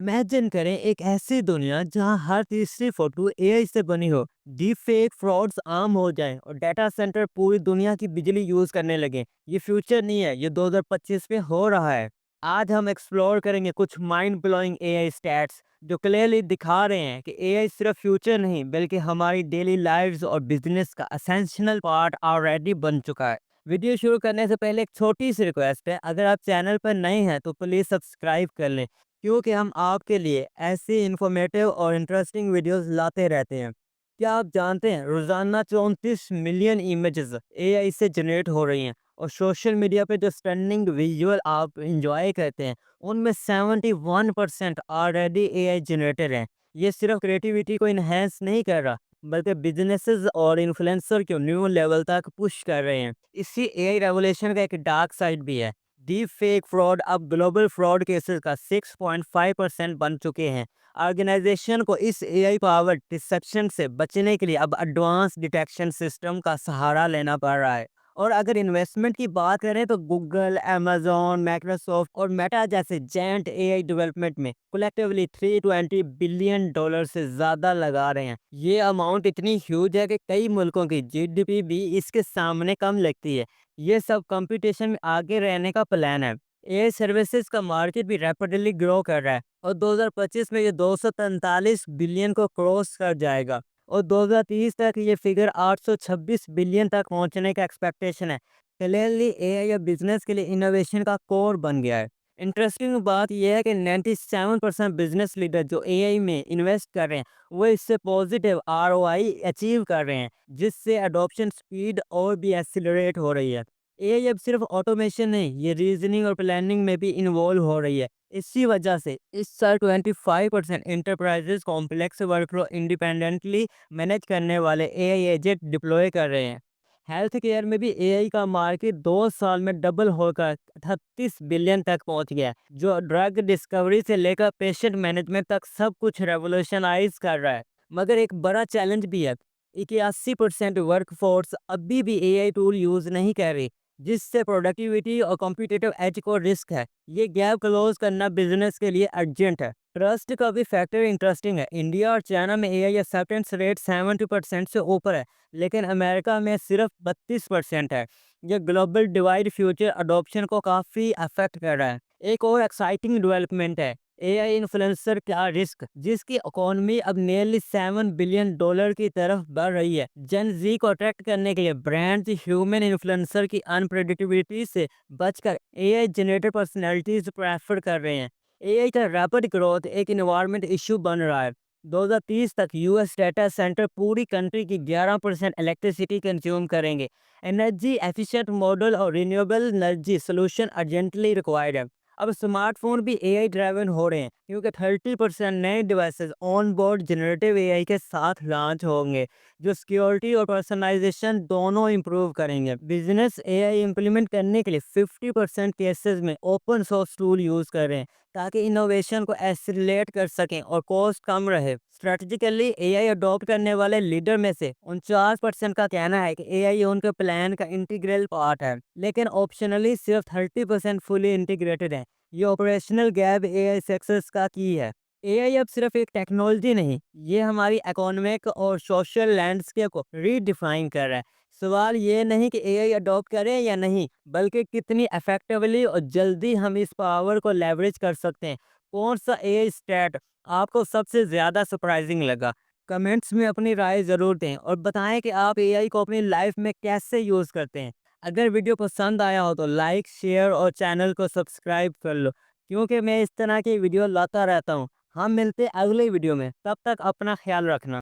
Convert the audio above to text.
Imagine करें एक ऐसी दुनिया जहां हर तीसरी फोटो एआई से बनी हो, डीप फेक फ्रॉड्स आम हो जाएं और डाटा सेंटर पूरी दुनिया की बिजली यूज करने लगे। ये फ्यूचर नहीं है, ये 2025 में हो रहा है। आज हम एक्सप्लोर करेंगे कुछ माइंड ब्लोइंग एआई स्टैट्स जो क्लियरली दिखा रहे हैं कि एआई सिर्फ फ्यूचर नहीं बल्कि हमारी डेली लाइव्स और बिजनेस का एसेंशियल पार्ट ऑलरेडी बन चुका है। वीडियो शुरू करने से पहले एक छोटी सी रिक्वेस्ट है, अगर आप चैनल पर नए हैं तो प्लीज़ सब्सक्राइब कर लें, क्योंकि हम आपके लिए ऐसी इंफॉर्मेटिव और इंटरेस्टिंग वीडियोस लाते रहते हैं। क्या आप जानते हैं रोजाना 34 मिलियन इमेजेस एआई से जनरेट हो रही हैं, और सोशल मीडिया पे जो स्टनिंग विजुअल आप इंजॉय करते हैं उनमें 71% ऑलरेडी एआई जनरेटेड हैं। ये सिर्फ क्रिएटिविटी को इन्हेंस नहीं कर रहा बल्कि बिजनेसेस और इन्फ्लुएंसर को न्यू लेवल तक पुश कर रहे हैं। इसी एआई रेवोल्यूशन का एक डार्क साइड भी है। डीप फेक फ्रॉड अब ग्लोबल फ्रॉड केसेस का 6.5% बन चुके हैं। ऑर्गेनाइजेशन को इस एआई पावर डिसेप्शन से बचने के लिए अब एडवांस डिटेक्शन सिस्टम का सहारा लेना पड़ रहा है। और अगर इन्वेस्टमेंट की बात करें तो गूगल, amazon, माइक्रोसॉफ्ट और मेटा जैसे जेंट एआई डेवलपमेंट में कलेक्टिवली $320 बिलियन से ज़्यादा लगा रहे हैं। ये अमाउंट इतनी ह्यूज है कि कई मुल्कों की जीडीपी भी इसके सामने कम लगती है। ये सब कंपटीशन में आगे रहने का प्लान है। एआई सर्विसेज का मार्केट भी रैपिडली ग्रो कर रहा है और 2025 में ये 243 बिलियन को क्रॉस कर जाएगा और 2030 तक ये फिगर 826 बिलियन तक पहुंचने का एक्सपेक्टेशन है। क्लियरली एआई या बिजनेस के लिए इनोवेशन का कोर बन गया है। इंटरेस्टिंग बात यह है कि 97% बिजनेस लीडर जो एआई में इन्वेस्ट कर रहे हैं वो इससे पॉजिटिव आरओआई अचीव कर रहे हैं, जिससे अडॉप्शन स्पीड और भी एक्सीलरेट हो रही है। एआई अब सिर्फ ऑटोमेशन नहीं, ये रीजनिंग और प्लानिंग में भी इन्वॉल्व हो रही है। इसी वजह से इस साल 25% enterprises complex workflow independently manage करने वाले एआई एजेंट डिप्लॉय कर रहे हैं। हेल्थ केयर में भी एआई का मार्केट 2 साल में डबल होकर 38 बिलियन तक पहुंच गया है, जो ड्रग डिस्कवरी से लेकर पेशेंट मैनेजमेंट तक सब कुछ रेवोल्यूशनाइज कर रहा है। मगर एक बड़ा चैलेंज भी है। 81% वर्कफोर्स अभी भी एआई टूल यूज नहीं कर रही, जिससे प्रोडक्टिविटी और कॉम्पिटिटिव एज को रिस्क है। ये गैप क्लोज करना बिजनेस के लिए अर्जेंट है। ट्रस्ट का भी फैक्टर इंटरेस्टिंग है। इंडिया और चाइना में एआई एक्सेप्टेंस रेट 70% से ऊपर है, लेकिन अमेरिका में सिर्फ 32% है। ये ग्लोबल डिवाइड फ्यूचर अडॉप्शन को काफ़ी अफेक्ट कर रहा है। एक और एक्साइटिंग डेवलपमेंट है एआई इन्फ्लुएंसर का रिस्क, जिसकी इकोनॉमी अब नियरली $7 बिलियन की तरफ बढ़ रही है। जेन जी को अट्रैक्ट करने के लिए ब्रांड्स ह्यूमन इन्फ्लुएंसर की अनप्रेडिक्टेबिलिटी से बचकर एआई जनरेटेड पर्सनैलिटीज प्रेफर कर रहे हैं। एआई का रैपिड ग्रोथ एक इन्वायरमेंट इशू बन रहा है। 2030 तक यूएस डाटा सेंटर पूरी कंट्री की 11% इलेक्ट्रिसिटी कंज्यूम करेंगे। एनर्जी एफिशिएंट मॉडल और renewable energy solution urgently required है। अब स्मार्टफोन भी एआई ड्राइवन हो रहे हैं, क्योंकि 30% नए devices on board generative AI के साथ लॉन्च होंगे, जो सिक्योरिटी और पर्सनलाइजेशन दोनों इंप्रूव करेंगे। बिजनेस एआई इंप्लीमेंट करने के लिए 50% केसेस में ओपन सोर्स टूल यूज कर रहे हैं, ताकि इनोवेशन को एक्सीलरेट कर सकें और कॉस्ट कम रहे। स्ट्रेटजिकली एआई अडॉप्ट करने वाले लीडर में से 49% का कहना है कि एआई उनके प्लान का इंटीग्रल पार्ट है, लेकिन ऑप्शनली सिर्फ 30% फुली इंटीग्रेटेड है। ये ऑपरेशनल गैप एआई सक्सेस का की है। एआई अब सिर्फ एक टेक्नोलॉजी नहीं, ये हमारी इकोनॉमिक और सोशल लैंडस्केप को रीडिफाइन कर रहा है। सवाल ये नहीं कि एआई अडॉप्ट करें या नहीं, बल्कि कितनी इफेक्टिवली और जल्दी हम इस पावर को लेवरेज कर सकते हैं। कौन सा एआई स्टैट आपको सबसे ज़्यादा सरप्राइजिंग लगा? कमेंट्स में अपनी राय ज़रूर दें और बताएं कि आप एआई को अपनी लाइफ में कैसे यूज़ करते हैं। अगर वीडियो पसंद आया हो तो लाइक, शेयर और चैनल को सब्सक्राइब कर लो, क्योंकि मैं इस तरह की वीडियो लाता रहता हूँ। हम मिलते हैं अगले वीडियो में, तब तक अपना ख्याल रखना।